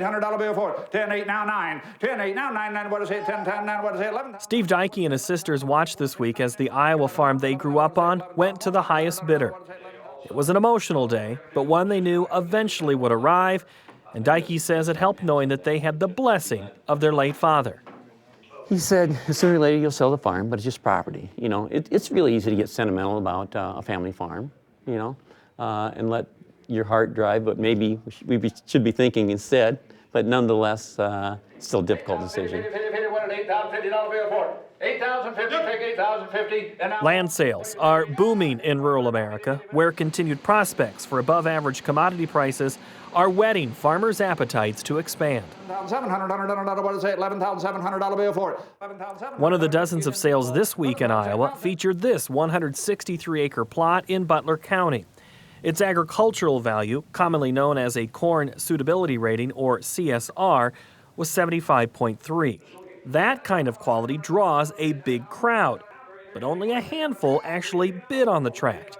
$800 bill for it. 10, 8, now 9. 10, 8, now 9, 9, what is it? 10, 10, 9, what is it? 11. Steve Dykey and his sisters watched this week as the Iowa farm they grew up on went to the highest bidder. It was an emotional day, but one they knew eventually would arrive, and Dykey says it helped knowing that they had the blessing of their late father. He said, sooner or later you'll sell the farm, but it's just property. You know, it's really easy to get sentimental about a family farm, you know, and let your heart drive, but maybe we should be thinking instead, but nonetheless, still a difficult decision. Land sales are booming in rural America, where continued prospects for above-average commodity prices are whetting farmers' appetites to expand. $11,700 bill for it. One of the dozens of sales this week in Iowa featured this 163-acre plot in Butler County. Its agricultural value, commonly known as a corn suitability rating or CSR, was 75.3. That kind of quality draws a big crowd, but only a handful actually bid on the tract.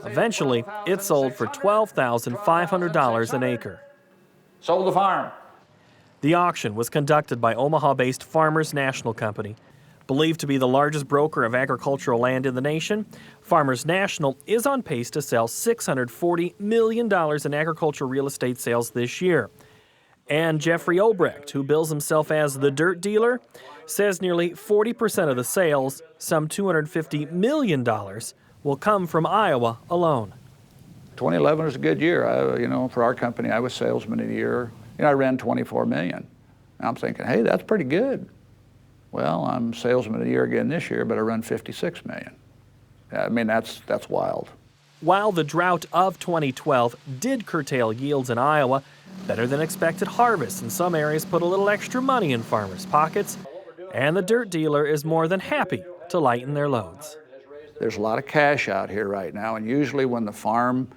Eventually, it sold for $12,500 an acre. Sold the farm. The auction was conducted by Omaha-based Farmers National Company. Believed to be the largest broker of agricultural land in the nation, Farmers National is on pace to sell $640 million in agricultural real estate sales this year. And Jeffrey Obrecht, who bills himself as the dirt dealer, says nearly 40% of the sales, some $250 million, will come from Iowa alone. 2011 was a good year. For our company, I was salesman of the year. I ran $24 million. And I'm thinking, hey, that's pretty good. Well, I'm salesman of the year again this year, but I run $56 million. I mean, that's wild. While the drought of 2012 did curtail yields in Iowa, better than expected harvests in some areas put a little extra money in farmers' pockets, and the dirt dealer is more than happy to lighten their loads. There's a lot of cash out here right now, and usually when the farm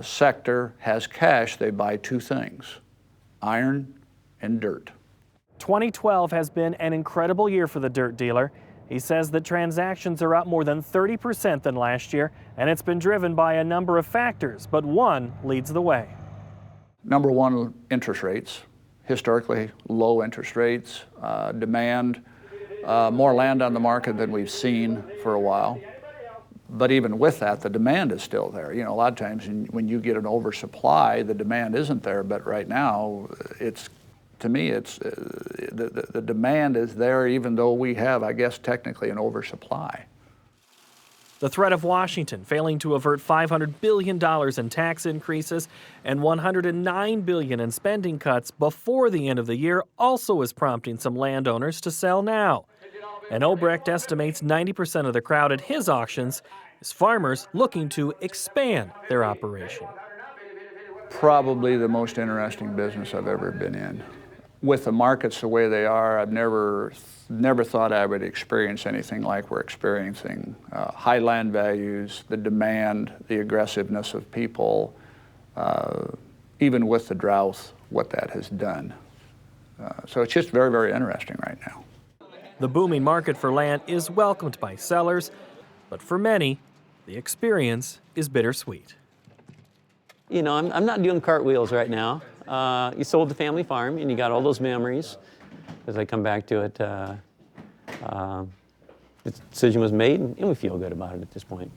sector has cash, they buy two things: iron and dirt. 2012 has been an incredible year for the dirt dealer. He says that transactions are up more than 30% than last year, and it's been driven by a number of factors, but one leads the way. Number one, interest rates. Historically low interest rates, demand, more land on the market than we've seen for a while. But even with that, the demand is still there. A lot of times when you get an oversupply, the demand isn't there, but right now, to me, the demand is there even though we have, I guess, technically an oversupply. The threat of Washington failing to avert $500 billion in tax increases and $109 billion in spending cuts before the end of the year also is prompting some landowners to sell now. And Obrecht estimates 90% of the crowd at his auctions is farmers looking to expand their operation. Probably the most interesting business I've ever been in. With the markets the way they are, I've never thought I would experience anything like we're experiencing. High land values, the demand, the aggressiveness of people, even with the drought, what that has done. So it's just very, very interesting right now. The booming market for land is welcomed by sellers, but for many, the experience is bittersweet. I'm not doing cartwheels right now. You sold the family farm, and you got all those memories. As I come back to it, the decision was made, and we feel good about it at this point.